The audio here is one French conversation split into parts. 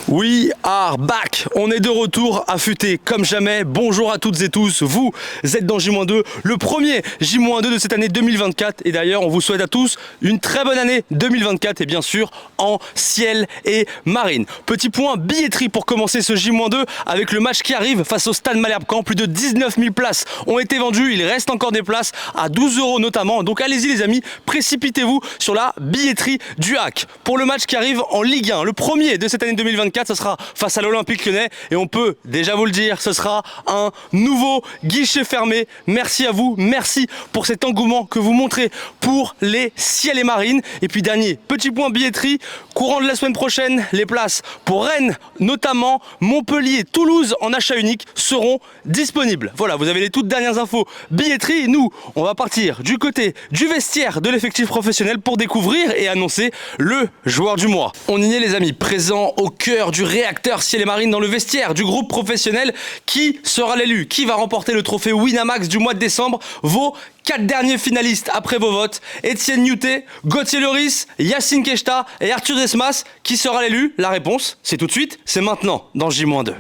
We are back. On est de retour affûtés comme jamais. Bonjour à toutes et tous. Vous êtes dans J-2, le premier J-2 de cette année 2024. Et d'ailleurs, on vous souhaite à tous une très bonne année 2024 et bien sûr en ciel et marine. Petit point billetterie pour commencer ce J-2 avec le match qui arrive face au Stade Malherbe-Caen. Plus de 19 000 places ont été vendues. Il reste encore des places à 12 € notamment. Donc allez-y les amis, précipitez-vous sur la billetterie du HAC. Pour le match qui arrive en Ligue 1, le premier de cette année 2024, ce sera face à l'Olympique Lyonnais et on peut déjà vous le dire, ce sera un nouveau guichet fermé. Merci à vous, merci pour cet engouement que vous montrez pour les ciels et marines. Et puis dernier petit point billetterie, courant de la semaine prochaine, les places pour Rennes, notamment Montpellier, Toulouse en achat unique seront disponibles. Voilà, vous avez les toutes dernières infos billetterie. Et nous, on va partir du côté du vestiaire de l'effectif professionnel pour découvrir et annoncer le joueur du mois. On y est les amis, présent au cœur du réacteur ciel et marine dans le vestiaire du groupe professionnel. Qui sera l'élu? Qui va remporter le trophée Winamax du mois de décembre? Vos 4 derniers finalistes après vos votes: Étienne Newtet, Gauthier Loris, Yacine Keshta et Arthur Desmas. Qui sera l'élu? La réponse, c'est tout de suite, c'est maintenant dans J-2.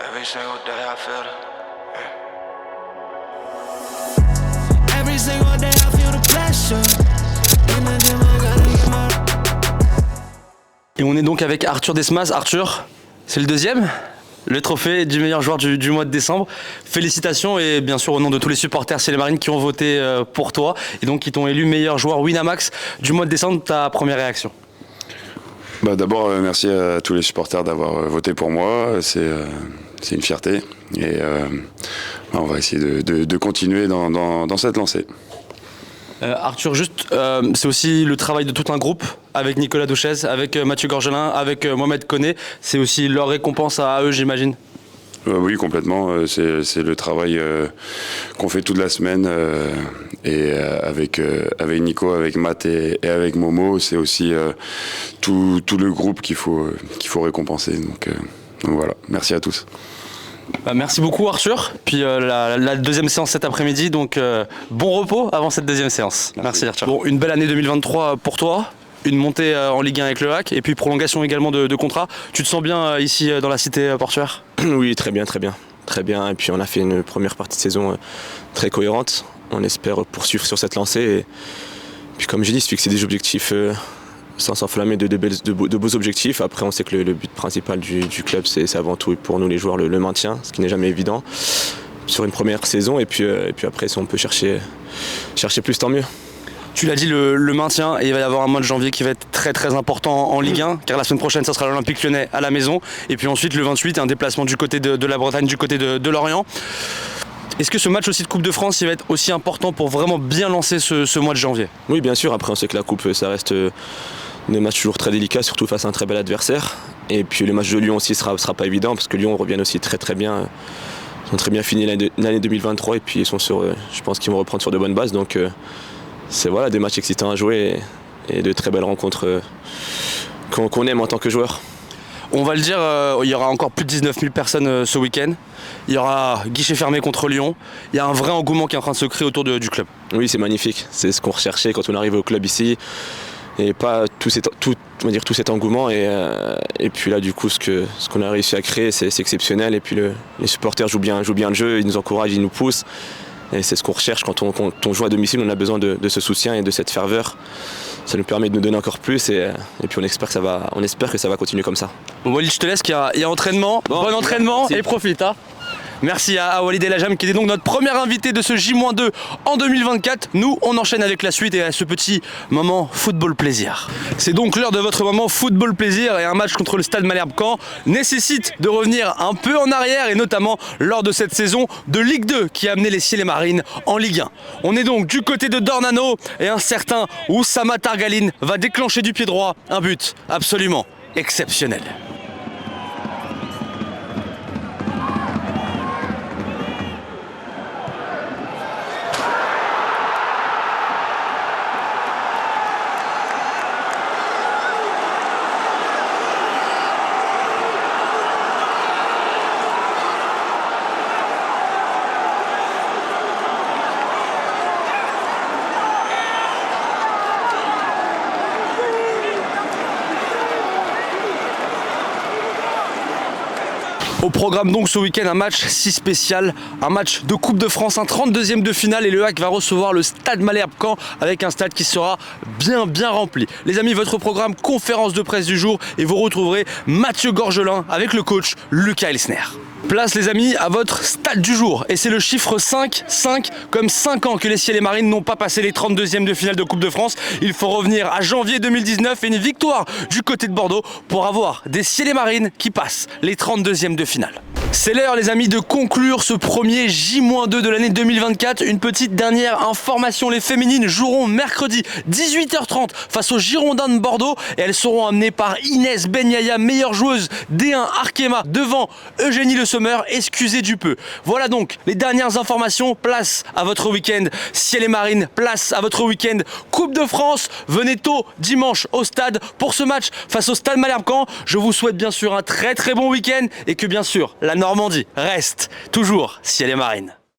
Every single day I feel it. Every single day I feel the pressure. In the gym I gotta get my... Et on est donc avec Arthur Desmas. Arthur, c'est le deuxième, le trophée du meilleur joueur du mois de décembre. Félicitations et bien sûr au nom de tous les supporters ciel et marine qui ont voté pour toi et donc qui t'ont élu meilleur joueur Winamax du mois de décembre. Ta première réaction? D'abord, merci à tous les supporters d'avoir voté pour moi. C'est une fierté et on va essayer de continuer dans cette lancée. Arthur, juste, c'est aussi le travail de tout un groupe avec Nicolas Douchez, avec Mathieu Gorgelin, avec Mohamed Koné. C'est aussi leur récompense à eux, j'imagine. Oui, complètement. C'est le travail qu'on fait toute la semaine et avec Nico, avec Matt et avec Momo, c'est aussi tout le groupe qu'il faut récompenser. Donc voilà, merci à tous. Merci beaucoup Arthur. Puis la deuxième séance cet après-midi, donc bon repos avant cette deuxième séance. Merci Arthur. Bon, une belle année 2023 pour toi. Une montée en Ligue 1 avec le HAC et puis prolongation également de contrat. Tu te sens bien ici dans la cité portuaire? Oui, très bien. Et puis on a fait une première partie de saison très cohérente. On espère poursuivre sur cette lancée. Et puis comme j'ai dit, se fixer des objectifs sans s'enflammer de beaux objectifs. Après, on sait que le but principal du club, c'est avant tout pour nous les joueurs le maintien, ce qui n'est jamais évident sur une première saison. Et puis après, si on peut chercher plus, tant mieux. Tu l'as dit, le maintien, et il va y avoir un mois de janvier qui va être très très important en Ligue 1, car la semaine prochaine ça sera l'Olympique Lyonnais à la maison, et puis ensuite le 28 un déplacement du côté de la Bretagne, du côté de Lorient. Est-ce que ce match aussi de Coupe de France il va être aussi important pour vraiment bien lancer ce mois de janvier? Oui, bien sûr. Après, on sait que la Coupe, ça reste des matchs toujours très délicats, surtout face à un très bel adversaire. Et puis le match de Lyon aussi sera pas évident, parce que Lyon revient aussi très très bien. Ils ont très bien fini l'année 2023 et puis ils sont je pense qu'ils vont reprendre sur de bonnes bases. Donc c'est des matchs excitants à jouer et de très belles rencontres qu'on aime en tant que joueur. On va le dire, il y aura encore plus de 19 000 personnes ce week-end. Il y aura guichet fermé contre Lyon. Il y a un vrai engouement qui est en train de se créer autour du club. Oui, c'est magnifique. C'est ce qu'on recherchait quand on arrive au club ici. Et pas tout cet engouement. Et puis là, du coup, ce qu'on a réussi à créer, c'est exceptionnel. Et puis les supporters jouent bien le jeu, ils nous encouragent, ils nous poussent. Et c'est ce qu'on recherche quand on joue à domicile. On a besoin de ce soutien et de cette ferveur. Ça nous permet de nous donner encore plus et puis on espère que ça va continuer comme ça. Bon, Walid, je te laisse, il y a entraînement. Bon entraînement et profite. Merci à Walid Elhajam qui était donc notre premier invité de ce J-2 en 2024. Nous, on enchaîne avec la suite et à ce petit moment football plaisir. C'est donc l'heure de votre moment football plaisir et un match contre le Stade Malherbe-Caen nécessite de revenir un peu en arrière et notamment lors de cette saison de Ligue 2 qui a amené les ciels et marines en Ligue 1. On est donc du côté de Dornano et un certain Oussama Targaline va déclencher du pied droit un but absolument exceptionnel. Au programme donc ce week-end un match si spécial, un match de Coupe de France, un 32e de finale et le HAC va recevoir le Stade Malherbe-Caen avec un stade qui sera bien rempli. Les amis, votre programme conférence de presse du jour et vous retrouverez Mathieu Gorgelin avec le coach Lucas Elsner. Place les amis à votre stade du jour et c'est le chiffre 5 comme 5 ans que les Ciel et Marines n'ont pas passé les 32e de finale de Coupe de France. Il faut revenir à janvier 2019 et une victoire du côté de Bordeaux pour avoir des Ciel et Marines qui passent les 32e de finale. C'est l'heure les amis de conclure ce premier J-2 de l'année 2024. Une petite dernière information, les féminines joueront mercredi 18h30 face aux Girondins de Bordeaux et elles seront amenées par Inès Benyaya, meilleure joueuse D1 Arkema devant Eugénie Le Sommer, excusez du peu. Voilà donc les dernières informations, place à votre week-end Ciel et Marines, place à votre week-end Coupe de France. Venez tôt dimanche au stade pour ce match face au Stade Malherbe-Caen. Je vous souhaite bien sûr un très bon week-end et que bien sûr la Normandie reste toujours Ciel et Marines.